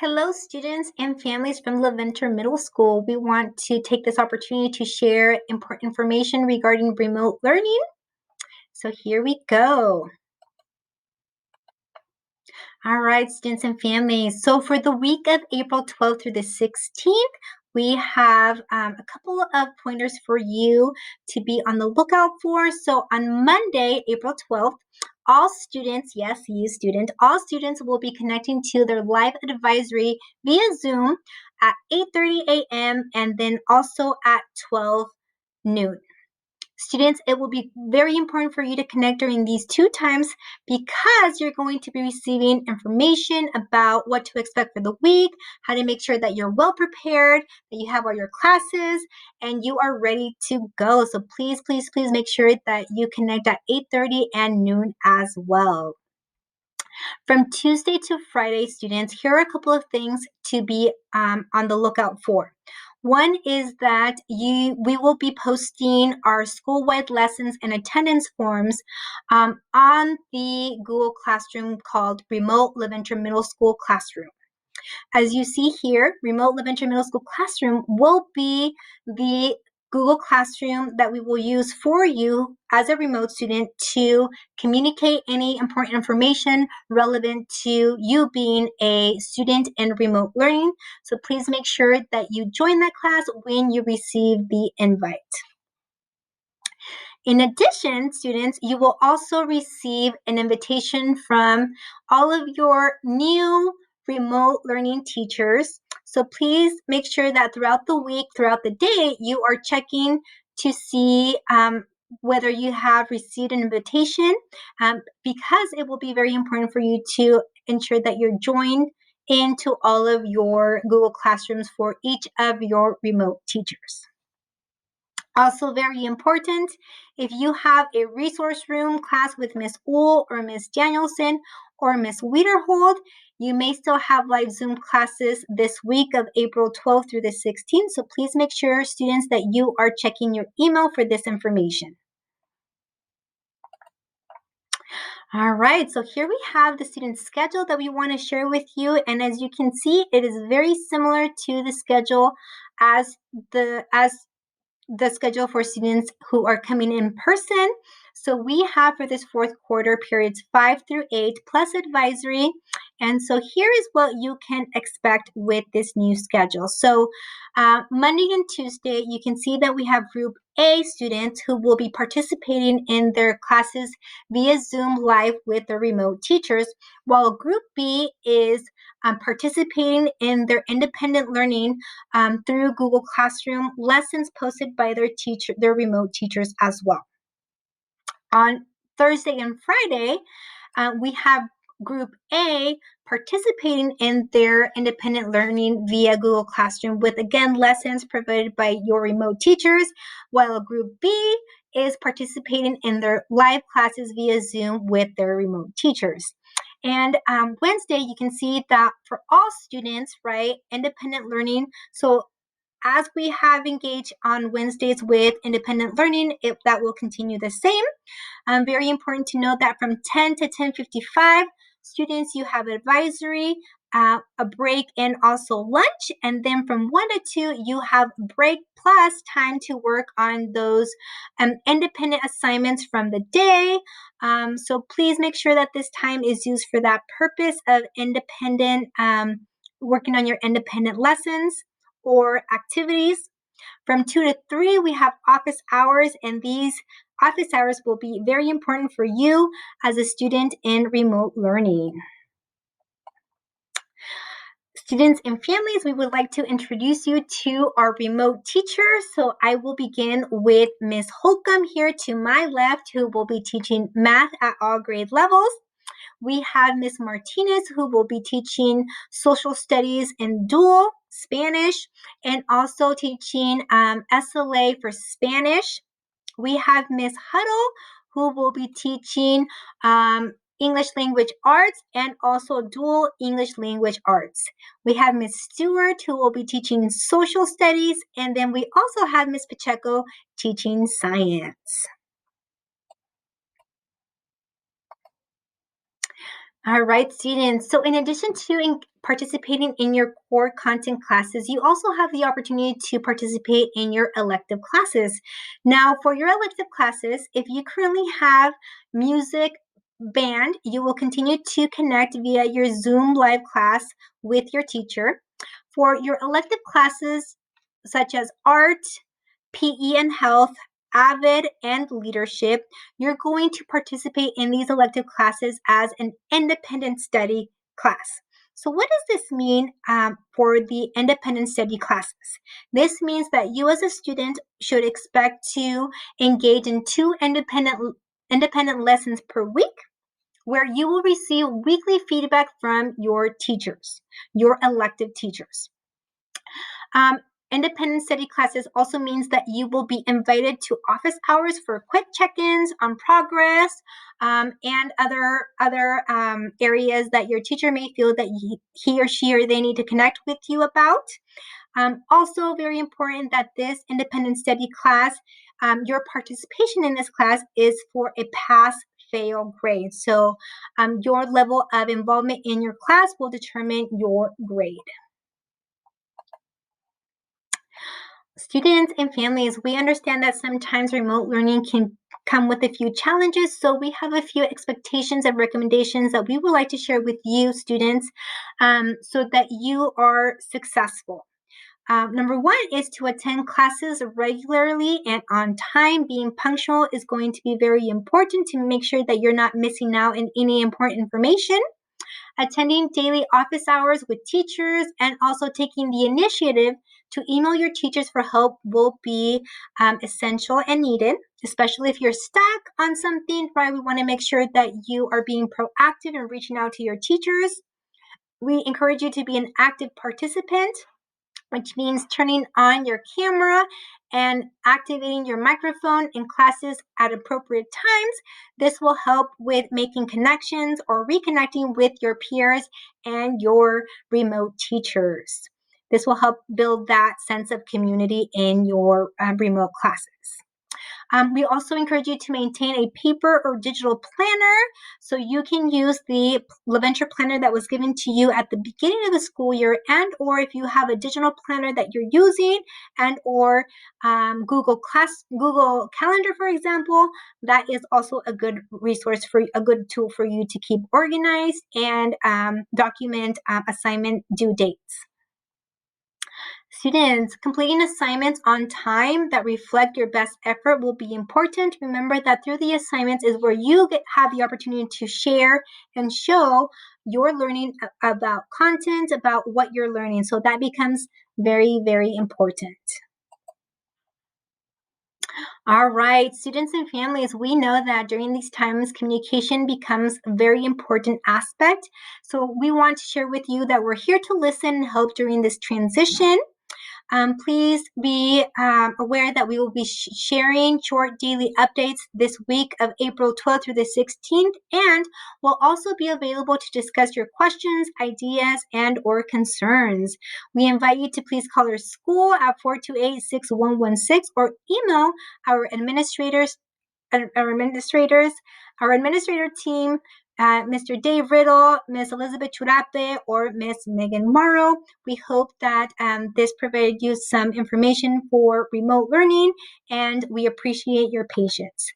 Hello, students and families from LaVenter Middle School. We want to take this opportunity to share important information regarding remote learning. So here we go. All right, students and families. So for the week of April 12th through the 16th, we have a couple of pointers for you to be on the lookout for. So on Monday, April 12th, all students, yes, you student, all students will be connecting to their live advisory via Zoom at 8:30 a.m. and then also at 12 noon. Students, it will be very important for you to connect during these two times because you're going to be receiving information about what to expect for the week, how to make sure that you're well prepared, that you have all your classes, and you are ready to go. So please, please, please make sure that you connect at 8:30 and noon as well. From Tuesday to Friday, students, here are a couple of things to be on the lookout for. One is that we will be posting our school-wide lessons and attendance forms on the Google Classroom called Remote LaVenter Middle School Classroom. As you see here, Remote LaVenter Middle School Classroom will be the Google Classroom that we will use for you as a remote student to communicate any important information relevant to you being a student in remote learning. So please make sure that you join that class when you receive the invite. In addition, students, you will also receive an invitation from all of your new remote learning teachers. So please make sure that throughout the week, throughout the day, you are checking to see whether you have received an invitation because it will be very important for you to ensure that you're joined into all of your Google Classrooms for each of your remote teachers. Also very important, if you have a resource room class with Miss Uhl or Miss Danielson or Miss Wiederhold, you may still have live Zoom classes this week of April 12th through the 16th. So please make sure, students, that you are checking your email for this information. All right, so here we have the student schedule that we want to share with you. And as you can see, it is very similar to the schedule as the schedule for students who are coming in person. So we have for this fourth quarter periods 5 through 8 plus advisory. And so here is what you can expect with this new schedule. So Monday and Tuesday, you can see that we have Group A students who will be participating in their classes via Zoom live with their remote teachers, while Group B is participating in their independent learning through Google Classroom lessons posted by their remote teachers as well. On Thursday and Friday, we have Group A participating in their independent learning via Google Classroom with, again, lessons provided by your remote teachers, while Group B is participating in their live classes via Zoom with their remote teachers. And Wednesday, you can see that for all students, right, independent learning. So as we have engaged on Wednesdays with independent learning, that will continue the same. Very important to note that from 10 to 10:55, students, you have advisory, a break, and also lunch. And then from 1 to 2, you have break plus time to work on those independent assignments from the day. So please make sure that this time is used for that purpose of independent, working on your independent lessons or activities. From 2 to 3, we have office hours, and these office hours will be very important for you as a student in remote learning. Students and families, we would like to introduce you to our remote teachers. So I will begin with Ms. Holcomb here to my left, who will be teaching math at all grade levels. We have Ms. Martinez, who will be teaching social studies in dual Spanish and also teaching SLA for Spanish. We have Ms. Huddle, who will be teaching English language arts and also dual English language arts. We have Ms. Stewart, who will be teaching social studies, and then we also have Ms. Pacheco teaching science. All right, students. So, in addition to participating in your core content classes, you also have the opportunity to participate in your elective classes. Now, for your elective classes, if you currently have music, band, you will continue to connect via your Zoom live class with your teacher. For your elective classes, such as art, PE and health, AVID, and leadership, you're going to participate in these elective classes as an independent study class. So, what does this mean for the independent study classes? This means that you as a student should expect to engage in 2 independent lessons per week, where you will receive weekly feedback from your teachers, your elective teachers. Um, Independent study classes also means that you will be invited to office hours for quick check-ins on progress, and other areas that your teacher may feel that he or she or they need to connect with you about. Also, very important that this independent study class, your participation in this class is for a pass-fail grade. So your level of involvement in your class will determine your grade. Students and families, we understand that sometimes remote learning can come with a few challenges, so we have a few expectations and recommendations that we would like to share with you, students, so that you are successful. Number one is to attend classes regularly and on time. Being punctual is going to be very important to make sure that you're not missing out on any important information. Attending daily office hours with teachers and also taking the initiative to email your teachers for help will be essential and needed, especially if you're stuck on something, right? We want to make sure that you are being proactive and reaching out to your teachers. We encourage you to be an active participant, which means turning on your camera and activating your microphone in classes at appropriate times. This will help with making connections or reconnecting with your peers and your remote teachers. This will help build that sense of community in your remote classes. We also encourage you to maintain a paper or digital planner, so you can use the LaVenture planner that was given to you at the beginning of the school year, and or if you have a digital planner that you're using, and or Google Calendar, for example, that is also a good resource for a good tool for you to keep organized and document assignment due dates. Students, completing assignments on time that reflect your best effort will be important. Remember that through the assignments is where you have the opportunity to share and show your learning about content, about what you're learning. So that becomes very, very important. All right, students and families, we know that during these times, communication becomes a very important aspect. So we want to share with you that we're here to listen and help during this transition. Please be aware that we will be sharing short daily updates this week of April 12th through the 16th, and we'll also be available to discuss your questions, ideas, and or concerns. We invite you to please call our school at 428-6116 or email our administrators, our administrator team, Mr. Dave Riddle, Ms. Elizabeth Churape, or Ms. Megan Morrow. We hope that this provided you some information for remote learning, and we appreciate your patience.